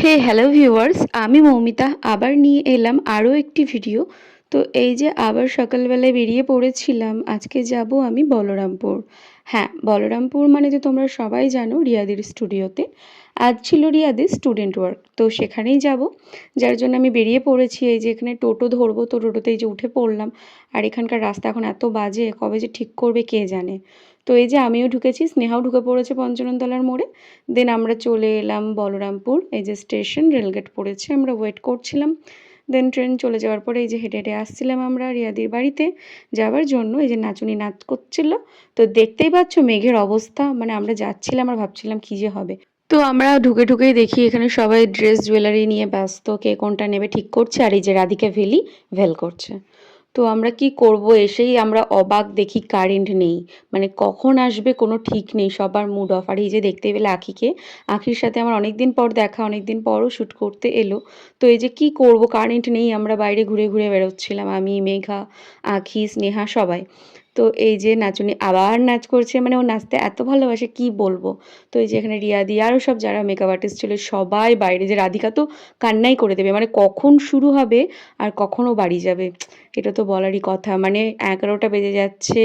হে hello viewers, আমি মৌমিতা আবার নিয়ে এলাম আরও একটি ভিডিও। তো এই যে আবার সকালবেলায় বেরিয়ে পড়েছিলাম, আজকে যাব আমি বলরামপুর। হ্যাঁ, বলরামপুর মানে যে তোমরা সবাই জানো রিয়াদির স্টুডিওতে। আজ ছিল রিয়াদির স্টুডেন্ট ওয়ার্ক, তো সেখানেই যাব। যার জন্য আমি বেরিয়ে পড়েছি। এই যে এখানে টোটো ধরবো, তো টোটোতে এই যে উঠে পড়লাম। আর এখানকার রাস্তা এখন এত বাজে, কবে যে ঠিক করবে কে জানে। তো এই যে আমিও ঢুকেছি, স্নেহাও ঢুকে পড়েছে পঞ্চননতলার মোড়ে। দেন আমরা চলে এলাম বলরামপুর। এই যে স্টেশন, রেলগেট পড়েছে, আমরা ওয়েট করছিলাম। দেন ট্রেন চলে যাওয়ার পরে এই যে হেঁটে হেঁটে আসছিলাম আমরা রিয়াদির বাড়িতে যাওয়ার জন্য। এই যে নাচুনি নাচ করছিল, তো দেখতেই পাচ্ছ মেঘের অবস্থা, মানে আমরা যাচ্ছিলাম আর ভাবছিলাম কী যে হবে। তো আমরা ঢুকে ঢুকেই দেখি এখানে সবাই ড্রেস জুয়েলারি নিয়ে ব্যস্ত, কে কোনটা নেবে ঠিক করছে। আর এই যে রাধিকা ভেল করছে। তো আমরা কি করব, এসেই আমরা অবাক, দেখি কারেন্ট নেই। মানে কখন আসবে কোনো ঠিক নেই, সবার মুড অফ। আর এই যে দেখতে পেলে আঁখিকে, আঁখির সাথে আমার অনেক দিন পর দেখা, অনেক দিন পরও শ্যুট করতে এলো। তো এই যে কি করব, কারেন্ট নেই, আমরা বাইরে ঘুরে ঘুরে বেরোচ্ছিলাম, আমি, মেঘা, আঁখি, স্নেহা সবাই। তো এই যে নাচুনি আবার নাচ করছে, মানে ও নাচতে এত ভালোবাসে কি বলবো। তো এই যে এখানে রিয়াদি আরও সব যারা মেকআপ আর্টিস্ট ছিল সবাই বাইরে। যে রাধিকা তো কান্নাই করে দেবে, মানে কখন শুরু হবে আর কখনও বাড়ি যাবে, এটা তো বলারই কথা। মানে 11টা বেজে যাচ্ছে,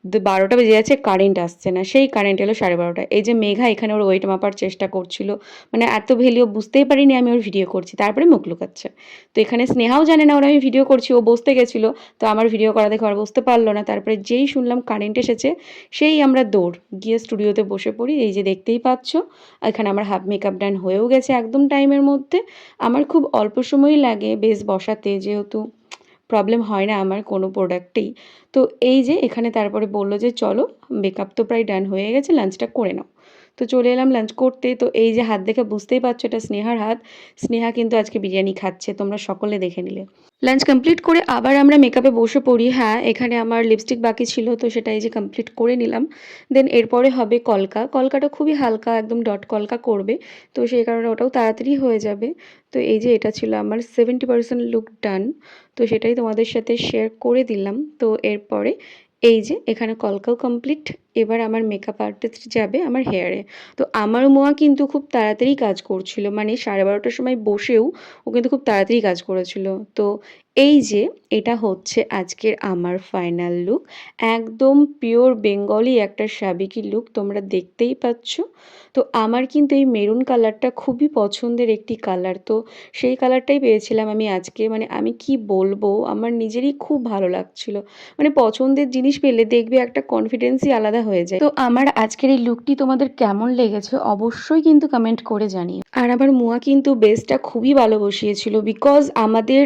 12টা বেজে যাচ্ছে, কারেন্ট আসছে না। সেই কারেন্ট এলো 12:30টায়। এই যে মেঘা এখানে ওর ওয়েট মাপার চেষ্টা করছিল, মানে এত ভ্যালিও বুঝতেই পারিনি আমি ওর ভিডিও করছি, তারপরে মুখ লুকাচ্ছে। তো এখানে স্নেহাও জানে না ওর আমি ভিডিও করছি, ও বসতে গেছিলো। তো আমার ভিডিও করা দেখে আর বসতে পারলো না। তারপরে যেই শুনলাম কারেন্ট এসেছে, সেই আমরা দৌড় গিয়ে স্টুডিওতে বসে পড়ি। এই যে দেখতেই পাচ্ছ, এখানে আমার হাফ মেকআপ ডান হয়েও গেছে একদম টাইমের মধ্যে। আমার খুব অল্প সময়ই লাগে বেশ বসাতে, যেহেতু প্রবলেম হয় না আমার কোনো প্রোডাক্টেই। তো এই যে এখানে তারপরে বলল যে চলো, মেকআপ তো প্রায় ডান হয়ে গেছে, লাঞ্চটা করে নাও। তো চলে এলাম লাঞ্চ করতে। তো এই যে হাত দেখে বুঝতেই পারছো এটা স্নেহার হাত। স্নেহা কিন্তু আজকে বিরিয়ানি খাচ্ছে, তোমরা সকলে দেখে নিলে। লাঞ্চ কমপ্লিট করে আবার আমরা মেকআপে বসে পড়ি। হ্যাঁ, এখানে আমার লিপস্টিক বাকি ছিল, তো সেটা এই যে কমপ্লিট করে নিলাম। দেন এরপরে হবে কলকা। কলকাটা খুবই হালকা, একদম ডট কলকা করবে, তো সেই কারণে ওটাও তাড়াতাড়ি হয়ে যাবে। তো এই যে এটা ছিল আমার 70% লুক ডান, তো সেটাই তোমাদের সাথে শেয়ার করে দিলাম। তো এরপরে এই যে এখানে কলকাও কমপ্লিট। এবার আমার মেকআপ আর্টিস্ট যাবে আমার হেয়ারে। তো আমার মোয়া কিন্তু খুব তাড়াতাড়ি কাজ করছিল, মানে 12:30টার সময় বসেও ও কিন্তু খুব তাড়াতাড়ি কাজ করেছিল। তো এই যে এটা হচ্ছে আজকের আমার ফাইনাল লুক। একদম পিওর বেঙ্গলি একটা সাবেকি লুক, তোমরা দেখতেই পাচ্ছ। তো আমার কিন্তু এই মেরুন কালারটা খুবই পছন্দের একটি কালার, তো সেই কালারটাই পেয়েছিলাম আমি আজকে। মানে আমি কি বলবো, আমার নিজেরই খুব ভালো লাগছিল। মানে পছন্দের জিনিস পেলে দেখবে একটা কনফিডেন্সই আলাদা হয়ে যায়। তো আমার আজকের এই লুকটি তোমাদের কেমন লেগেছে অবশ্যই কিন্তু কমেন্ট করে জানিও। আর আমার মুয়া কিন্তু বেসটা খুবই ভালো বসিয়েছিল, বিকজ আমাদের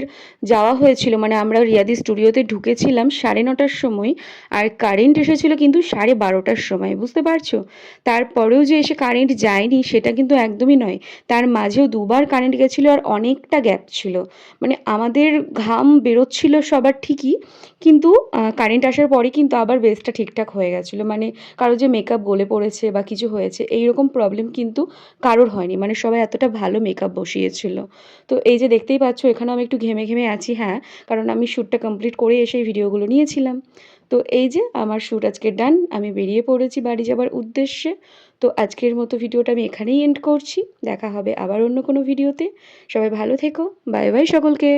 যাওয়া হয়েছিল, মানে আমরা রিয়াদি স্টুডিওতে ঢুকেছিলাম 9:30টার সময়, আর কারেন্ট এসেছিল কিন্তু 12:30টার সময়, বুঝতে পারছো। তারপরেও যে এসে কারেন্ট যায়নি সেটা কিন্তু একদমই নয়, তার মাঝেও দুবার কারেন্ট গেছিলো আর অনেকটা গ্যাপ ছিল। মানে আমাদের ঘাম বেরোচ্ছিল সবার ঠিকই, কিন্তু কারেন্ট আসার পরে কিন্তু আবার বেসটা ঠিকঠাক হয়ে গেছিলো। মানে কারো যে মেকআপ গলে পড়েছে বা কিছু হয়েছে এইরকম প্রবলেম কিন্তু কারোর হয়নি, মানে সবাই এতটা ভালো মেকআপ বসিয়েছিল। তো এই যে দেখতেই পাচ্ছ এখানেও আমি একটু ঘেমে ঘেমে আছি, হ্যাঁ, কারণ আমি শ্যুটটা কমপ্লিট করে এসে এই ভিডিওগুলো নিয়েছিলাম। তো এই যে আমার শ্যুট আজকে ডান, আমি বেরিয়ে পড়েছি বাড়ি যাবার উদ্দেশ্যে। তো আজকের মতো ভিডিওটা আমি এখানেই এন্ড করছি, দেখা হবে আবার অন্য কোনো ভিডিওতে। সবাই ভালো থেকো, বাই বাই সকলকে।